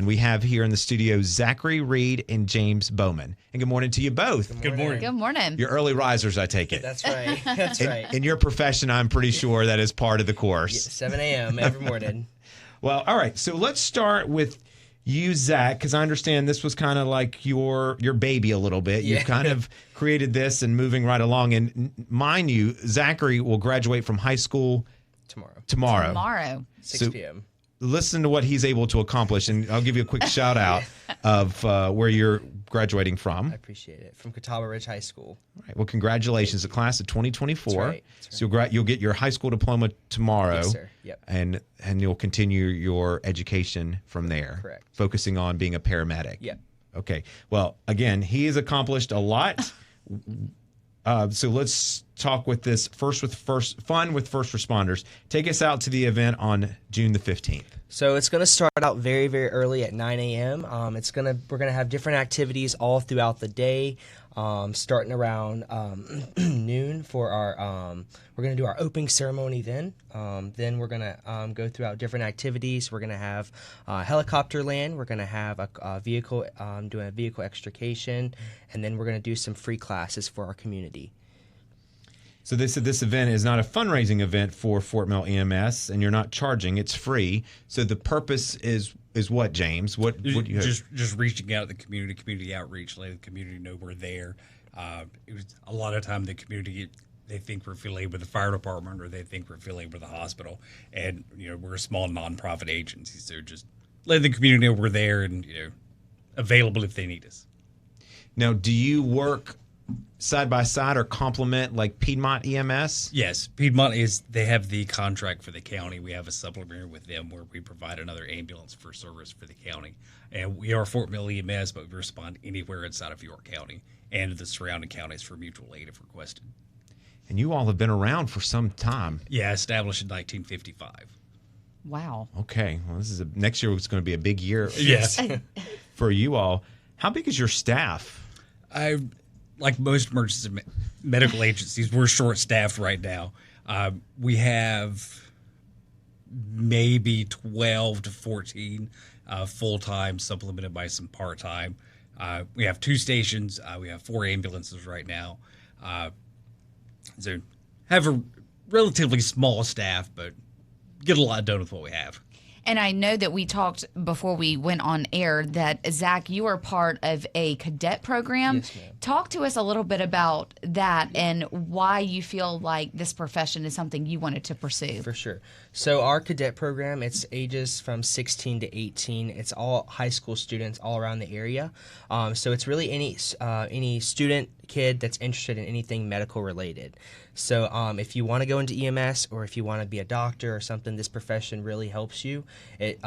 And we have here in the studio Zachary Reed and James Bowman. And good morning to you both. Good morning. Good morning. You're early risers, I take it. That's right. That's right. In your profession, I'm pretty sure that is part of the course. 7 a.m. every morning. Well, all right. So let's start with you, Zach, because I understand this was kind of like your baby a little bit. Yeah. You've kind of created this and moving right along. And mind you, Zachary will graduate from high school tomorrow. 6 p.m. Listen to what he's able to accomplish, and I'll give you a quick shout out of where you're graduating from. I appreciate it. From Catawba Ridge High School. All right. Well, congratulations, the class of 2024. That's right. So you'll get your high school diploma tomorrow. Yes, sir. Yep. And you'll continue your education from there. Correct. Focusing on being a paramedic. Yep. Okay. Well, again, he has accomplished a lot. So let's talk with this fun with first responders. Take us out to the event on June the 15th. So it's going to start out very, very early at 9 a.m. We're gonna have different activities all throughout the day, starting around noon for our. We're going to do our opening ceremony then. Then we're going to go throughout different activities. We're going to have helicopter land. We're going to have a vehicle doing a vehicle extrication, and then we're going to do some free classes for our community. So this event is not a fundraising event for Fort Mill EMS, and you're not charging; it's free. So the purpose is what, James? What you have? Just reaching out to the community outreach, letting the community know we're there. It was a lot of time the community, they think we're affiliated with the fire department or they think we're affiliated with the hospital, and we're a small nonprofit agency, so just letting the community know we're there and available if they need us. Now, do you work side by side or complement like Piedmont EMS? Yes, Piedmont they have the contract for the county. We have a supplementary with them where we provide another ambulance for service for the county. And we are Fort Mill EMS, but we respond anywhere inside of York County and the surrounding counties for mutual aid if requested. And you all have been around for some time. Yeah, established in 1955. Wow. Okay. Well, next year is going to be a big year. Yes. For you all. How big is your staff? Like most emergency medical agencies, we're short-staffed right now. We have maybe 12 to 14 full-time, supplemented by some part-time. We have 2 stations. We have 4 ambulances right now. So have a relatively small staff, but get a lot done with what we have. And I know that we talked before we went on air that, Zach, you are part of a cadet program. Yes, ma'am. Talk to us a little bit about that and why you feel like this profession is something you wanted to pursue. For sure. So our cadet program, it's ages from 16 to 18. It's all high school students all around the area. So it's really any student, kid that's interested in anything medical related. So if you want to go into EMS or if you want to be a doctor or something, this profession really helps you. It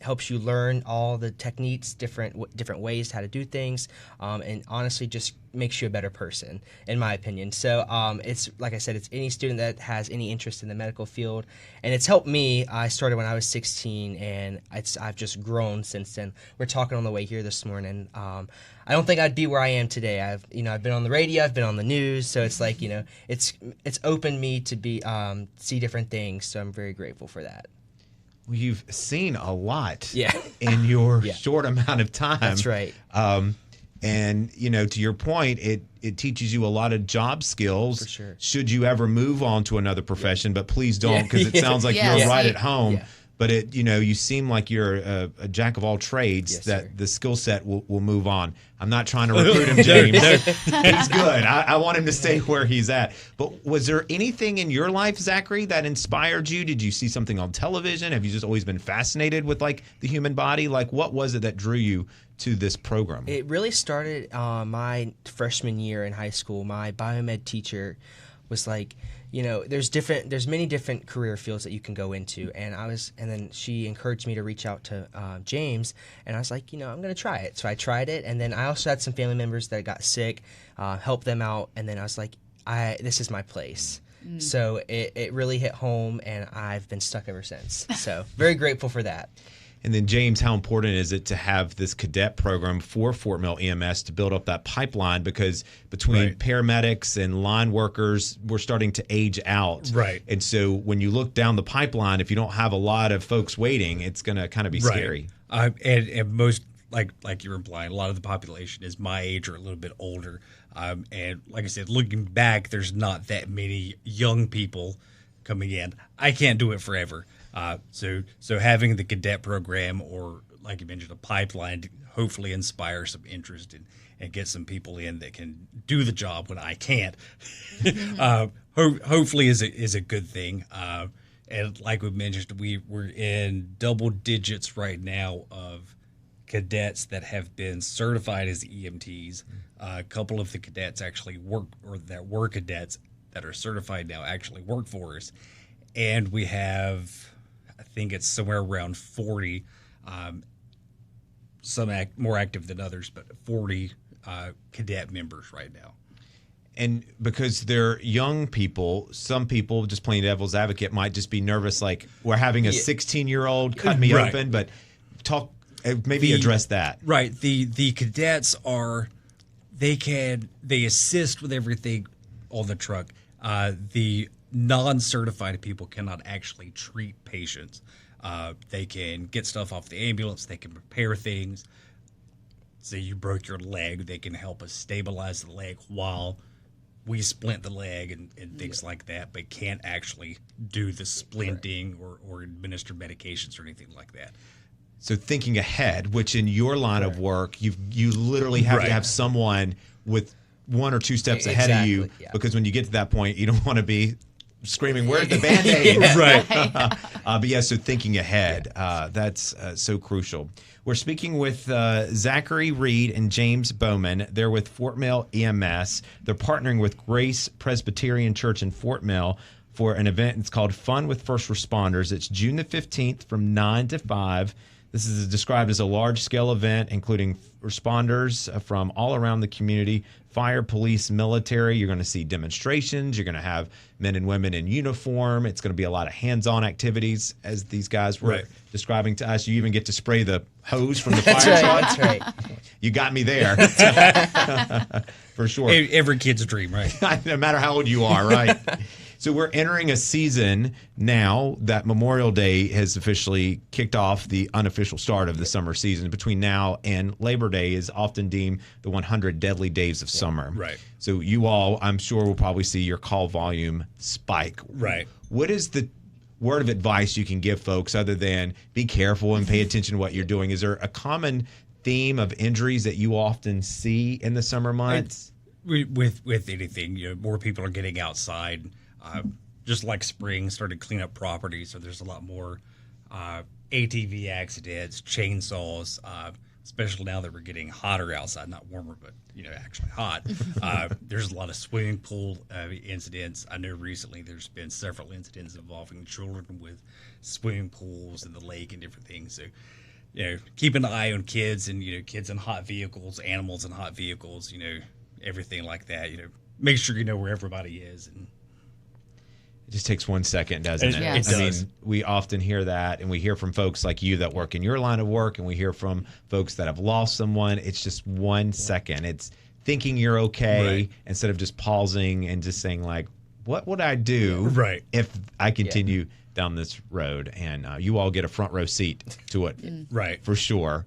helps you learn all the techniques, different ways how to do things, and honestly just makes you a better person, in my opinion. So it's like I said, it's any student that has any interest in the medical field, and it's helped me. I started when I was 16, and I've just grown since then. We're talking on the way here this morning. I don't think I'd be where I am today. I've been on the radio, I've been on the news, so it's like it's opened me to be see different things. So I'm very grateful for that. Well, you've seen a lot Yeah. in your short amount of time. That's right. And, to your point, it teaches you a lot of job skills. For sure. Should you ever move on to another profession, but please don't, because it sounds like Yes. you're right at home. Yeah. But you seem like you're a jack of all trades. Yes, that sir. the skill set will move on. I'm not trying to recruit him, James. He's good. I want him to stay where he's at. But was there anything in your life, Zachary, that inspired you? Did you see something on television? Have you just always been fascinated with like the human body? Like, what was it that drew you to this program? It really started my freshman year in high school. My biomed teacher was like, there's many different career fields that you can go into, and then she encouraged me to reach out to James, and I was like, I'm going to try it. So I tried it, and then I also had some family members that got sick, helped them out, and then I was like, this is my place. So it really hit home, and I've been stuck ever since. So very grateful for that. And then, James, how important is it to have this cadet program for Fort Mill EMS to build up that pipeline? Because between paramedics and line workers, we're starting to age out. Right. And so when you look down the pipeline, if you don't have a lot of folks waiting, it's going to kind of be scary. And most, like you're implying, a lot of the population is my age or a little bit older. And like I said, looking back, there's not that many young people coming in. I can't do it forever. So having the cadet program, or like you mentioned, a pipeline, to hopefully inspire some interest and get some people in that can do the job when I can't. Hopefully is a good thing. And like we mentioned, we're in double digits right now of cadets that have been certified as EMTs. A couple of the cadets actually work, or that were cadets that are certified now, actually work for us. And we have, I think it's somewhere around 40, some more active than others, but 40 cadet members right now. And because they're young people, some people, just playing devil's advocate, might just be nervous, like, we're having a 16-year-old cut me open, but maybe address that. Right. The cadets they assist with everything on the truck. The non-certified people cannot actually treat patients. They can get stuff off the ambulance. They can repair things. Say you broke your leg, they can help us stabilize the leg while we splint the leg and things like that, but can't actually do the splinting or administer medications or anything like that. So thinking ahead, which in your line of work, you literally have to have someone with one or two steps ahead of you, because when you get to that point, you don't want to be screaming, "Where's the Band-Aid?" But so thinking ahead, that's so crucial. We're speaking with Zachary Reed and James Bowman. They're with Fort Mill EMS. They're partnering with Grace Presbyterian Church in Fort Mill for an event. It's called Fun with First Responders. It's June the 15th from 9 to 5. This is described as a large-scale event, including responders from all around the community, fire, police, military. You're going to see demonstrations. You're going to have men and women in uniform. It's going to be a lot of hands-on activities, as these guys were describing to us. You even get to spray the hose from the fire truck. That's right. You got me there. For sure. Every kid's dream, right? No matter how old you are, right? So we're entering a season now that Memorial Day has officially kicked off the unofficial start of the summer season. Between now and Labor Day is often deemed the 100 deadly days of summer. Right. So you all, I'm sure, will probably see your call volume spike. Right. What is the word of advice you can give folks other than be careful and pay attention to what you're doing? Is there a common theme of injuries that you often see in the summer months? With anything, more people are getting outside. Just like spring, started to clean up property, so there's a lot more ATV accidents, chainsaws, especially now that we're getting hotter outside, not warmer, but actually hot. There's a lot of swimming pool incidents. I know recently there's been several incidents involving children with swimming pools in the lake and different things. So, keep an eye on kids and kids in hot vehicles, animals in hot vehicles, everything like that. Make sure you know where everybody is. And it just takes 1 second, doesn't it? Yes. I mean, we often hear that, and we hear from folks like you that work in your line of work, and we hear from folks that have lost someone. It's just 1 second. It's thinking you're okay instead of just pausing and just saying, like, what would I do if I continue down this road? And you all get a front row seat to it, for sure.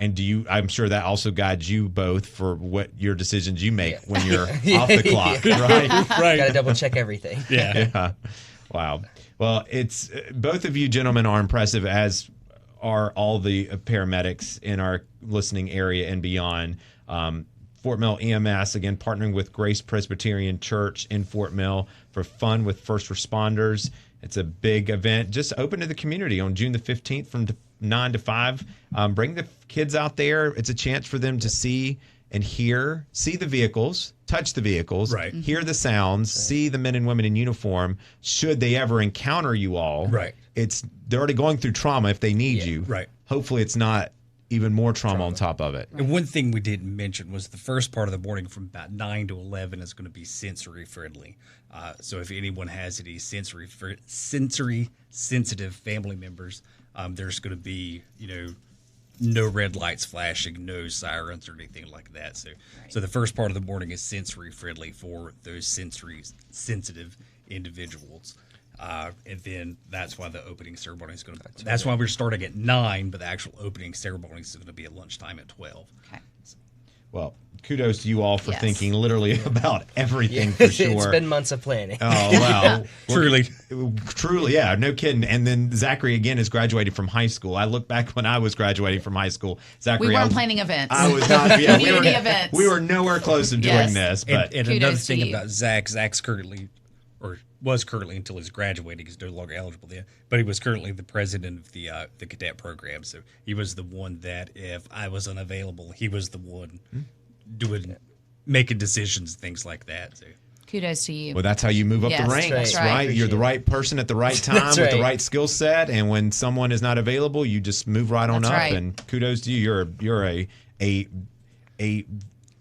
And I'm sure that also guides you both for what your decisions you make when you're off the clock, right? Got to double check everything. Yeah. Wow. Well, it's both of you gentlemen are impressive, as are all the paramedics in our listening area and beyond. Fort Mill EMS, again, partnering with Grace Presbyterian Church in Fort Mill for Fun with First Responders. It's a big event, just open to the community on June the 15th from 9 to 5. Bring the kids out there. It's a chance for them to see and see the vehicles, touch the vehicles, hear the sounds, see the men and women in uniform. Should they ever encounter you all, they're already going through trauma if they need you. Right. Hopefully it's not even more trauma on top of it. And one thing we didn't mention was the first part of the morning from about 9 to 11 is going to be sensory friendly. So if anyone has any sensory sensitive family members, there's going to be, no red lights flashing, no sirens or anything like that. So the first part of the morning is sensory friendly for those sensory sensitive individuals. And then that's why the opening ceremony is going to. That's why we're starting at 9, but the actual opening ceremony is going to be at lunchtime at 12. Okay. Well, kudos to you all for Yes. thinking literally about everything for sure. It's been months of planning. Oh, wow. Truly. Yeah, no kidding. And then Zachary, again, is graduating from high school. I look back when I was graduating from high school. Zachary, We weren't planning events. I was not. Yeah, Community events. We were nowhere close to doing Yes. this. But And Kudos another to thing you. about Zach's currently, or was currently until he's graduating, he's no longer eligible then, but he was currently the president of the cadet program. So he was the one that if I was unavailable, he was the one making decisions, things like that. So. Kudos to you. well, that's how you move up Yes, the ranks, that's right? right. You're the right person at the right time That's with the right. right skill set, and when someone is not available, you just move right on That's up. right. And kudos to you. You're a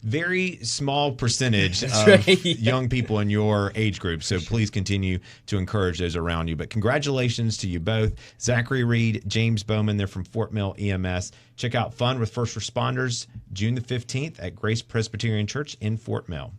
very small percentage of right. young people in your age group. So please continue to encourage those around you. But congratulations to you both, Zachary Reed, James Bowman. They're from Fort Mill EMS. Check out Fun with First Responders June the 15th at Grace Presbyterian Church in Fort Mill.